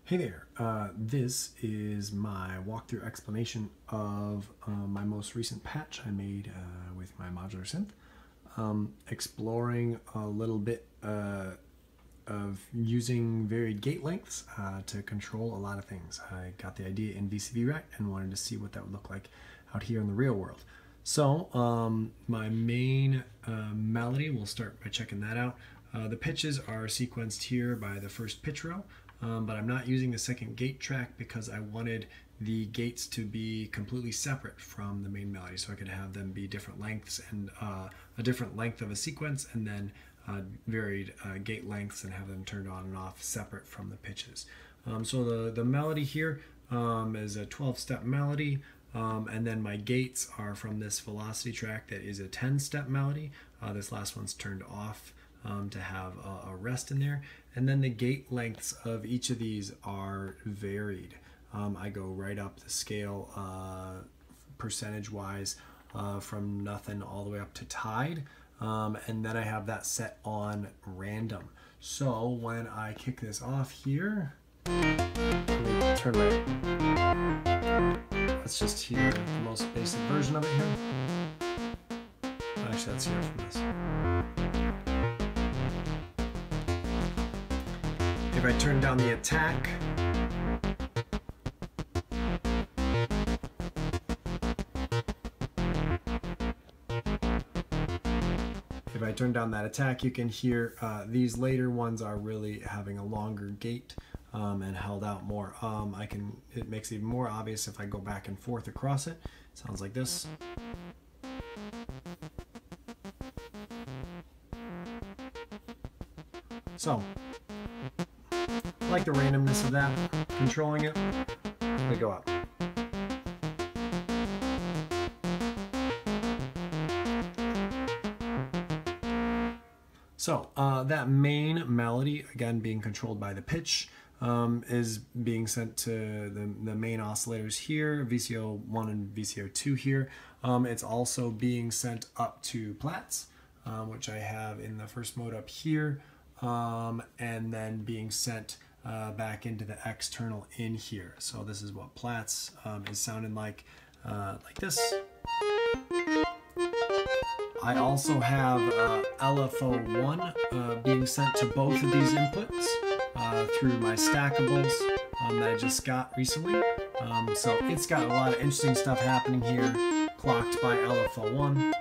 Hey there, this is my walkthrough explanation of my most recent patch I made with my modular synth, exploring a little bit of using varied gate lengths to control a lot of things. I got the idea in VCV-Rec and wanted to see what that would look like out here in the real world. So my main melody, we'll start by checking that out. The pitches are sequenced here by the first pitch row. But I'm not using the second gate track because I wanted the gates to be completely separate from the main melody, so I could have them be different lengths and a different length of a sequence, and then varied gate lengths, and have them turned on and off separate from the pitches. So the melody here is a 12-step melody, and then my gates are from this velocity track that is a 10-step melody. This last one's turned off to have a rest in there, and then the gate lengths of each of these are varied. I go right up the scale percentage wise from nothing all the way up to tied, and then I have that set on random. So when I kick this off here, let me turn my, let's just hear the most basic version of it here. Actually, let's hear it from this. If I turn down the attack, if I turn down that attack, you can hear these later ones are really having a longer gate and held out more. It makes it even more obvious if I go back and forth across it. It sounds like this. So, I like the randomness of that, controlling it. We go up. So that main melody, again being controlled by the pitch, is being sent to the main oscillators here, VCO1 and VCO2 here. It's also being sent up to Platts, which I have in the first mode up here, and then being sent back into the external in here. So this is what Platts is sounding like this. I also have LFO1 being sent to both of these inputs through my stackables that I just got recently. So it's got a lot of interesting stuff happening here, clocked by LFO1.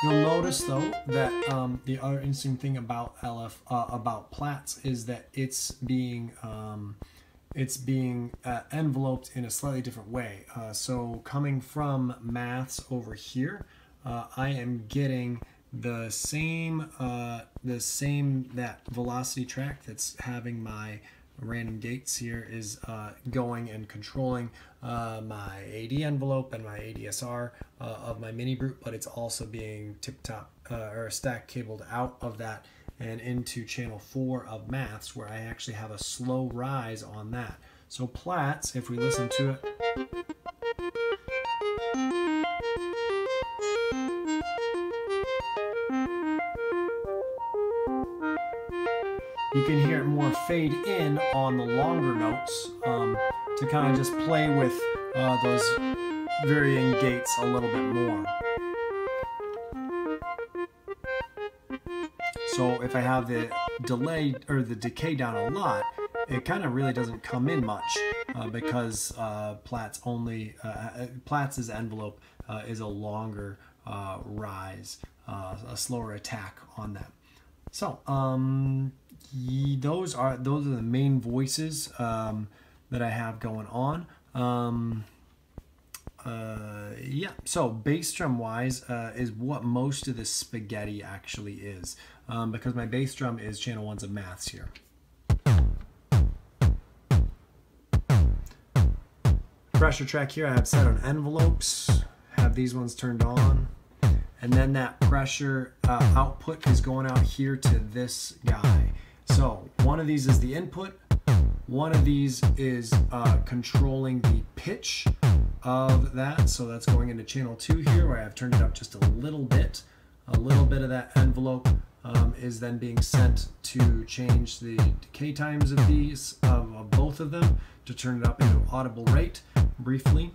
You'll notice though that the other interesting thing about about Platts is that it's being enveloped in a slightly different way. So coming from maths over here, I am getting the same that velocity track that's having my random gates here is going and controlling my AD envelope and my ADSR of my mini brute, but it's also being tip-top or stack cabled out of that and into channel 4 of maths, where I actually have a slow rise on that. So Platts, if we listen to it, you can hear it more fade in on the longer notes to kind of just play with those varying gates a little bit more. So if I have the delay or the decay down a lot, it kind of really doesn't come in much because Platts' envelope is a longer rise, a slower attack on that. So those are the main voices that I have going on. Yeah, so bass drum wise is what most of this spaghetti actually is, because my bass drum is channel 1s of maths here. Pressure track here I have set on envelopes, have these ones turned on, and then that pressure output is going out here to this guy. So one of these is the input, one of these is controlling the pitch of that. So that's going into channel 2 here, where I've turned it up just a little bit. A little bit of that envelope is then being sent to change the decay times of these, of both of them, to turn it up into audible rate briefly.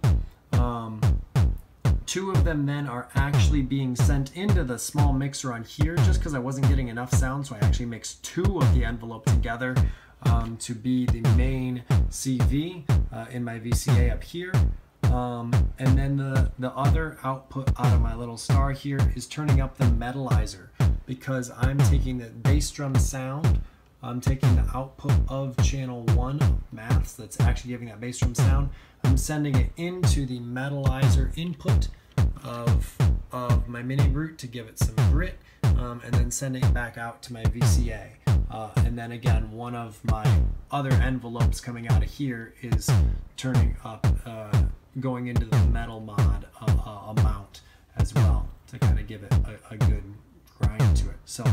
2 of them then are actually being sent into the small mixer on here, just because I wasn't getting enough sound, so I actually mixed 2 of the envelope together to be the main CV in my VCA up here. And then the other output out of my little star here is turning up the metalizer, because I'm taking the bass drum sound, I'm taking the output of channel 1 maths that's actually giving that bass drum sound, I'm sending it into the metalizer input of my Mini Brute to give it some grit, and then sending it back out to my VCA. And then again, one of my other envelopes coming out of here is turning up, going into the metal mod amount as well, to kind of give it a good grind to it. So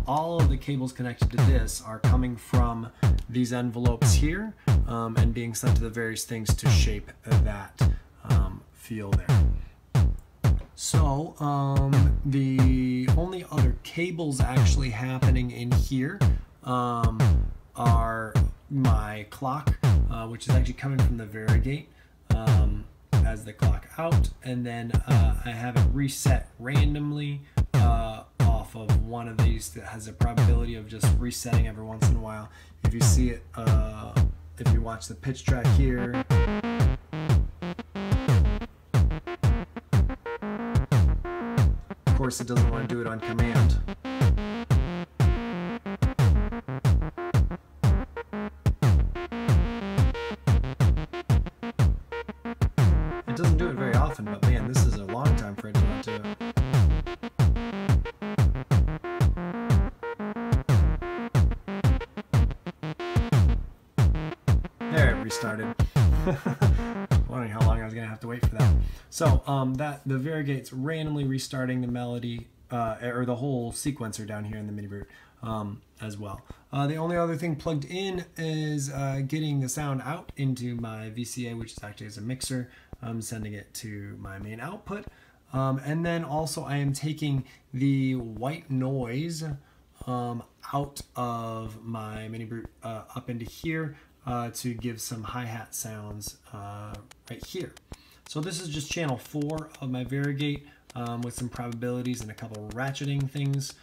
all of the cables connected to this are coming from these envelopes here, and being sent to the various things to shape that feel there. So the only other cables actually happening in here are my clock, which is actually coming from the Varigate as the clock out, and then I have it reset randomly off of one of these that has a probability of just resetting every once in a while. If you see it, if you watch the pitch track here, of course it doesn't want to do it on command. It doesn't do it very often, but man, this is a long time for it to not do it. There, it restarted. Wondering how long I was going to have to wait for that. So that the Varigate's randomly restarting the melody, or the whole sequencer down here in the Mini Brute as well. The only other thing plugged in is getting the sound out into my VCA, which is actually as a mixer. I'm sending it to my main output. And then also I am taking the white noise out of my Mini Brute up into here to give some hi-hat sounds right here. So this is just channel 4 of my Varigate with some probabilities and a couple of ratcheting things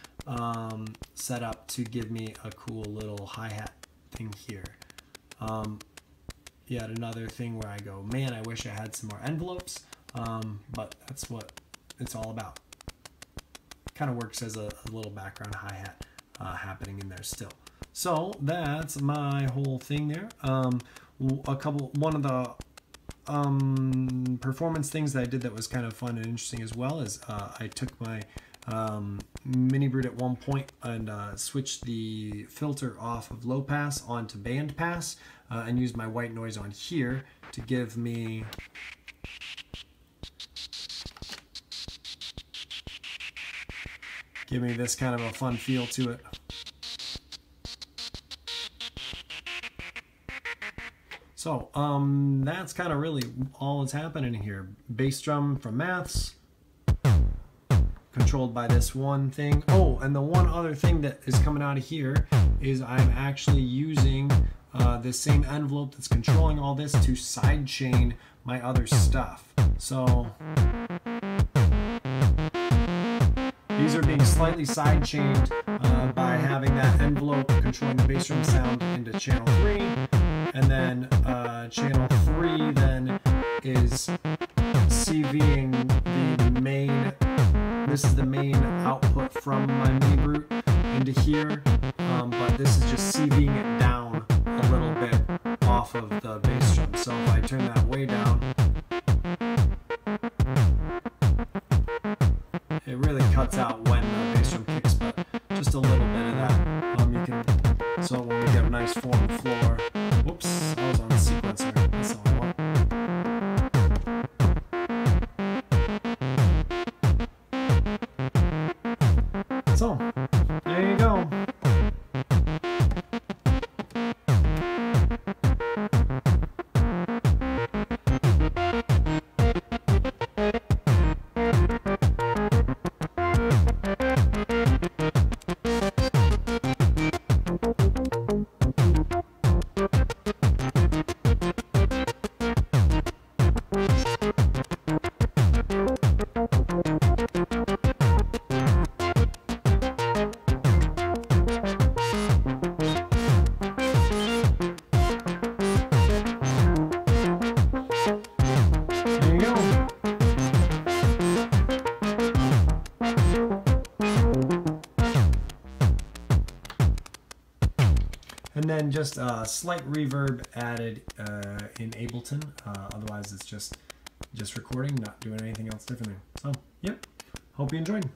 set up to give me a cool little hi-hat thing here. Yet another thing where I go, man, I wish I had some more envelopes, but that's what it's all about. Kind of works as a little background hi-hat happening in there still. So that's my whole thing there. One of the performance things that I did that was kind of fun and interesting as well is I took my Mini Brute at one point and switched the filter off of low pass onto band pass and used my white noise on here to give me this kind of a fun feel to it. So that's kind of really all that's happening here. Bass drum from Maths, controlled by this one thing. Oh, and the one other thing that is coming out of here is I'm actually using this same envelope that's controlling all this to sidechain my other stuff. So these are being slightly sidechained by having that envelope controlling the bass drum sound into channel 3, and then channel 3 then is CVing the main. This is the main output from my Mini Brute into here, but this is just CVing it down a little bit off of the bass drum. So if I turn that way down, it really cuts out when the bass drum kicks, but just a little bit of that. You can, so when we get a nice form floor, whoops, I was on the sequencer. That's all I want. So, there you go. And then just a slight reverb added in Ableton. Otherwise, it's just recording, not doing anything else differently. So, yep. Hope you enjoyed.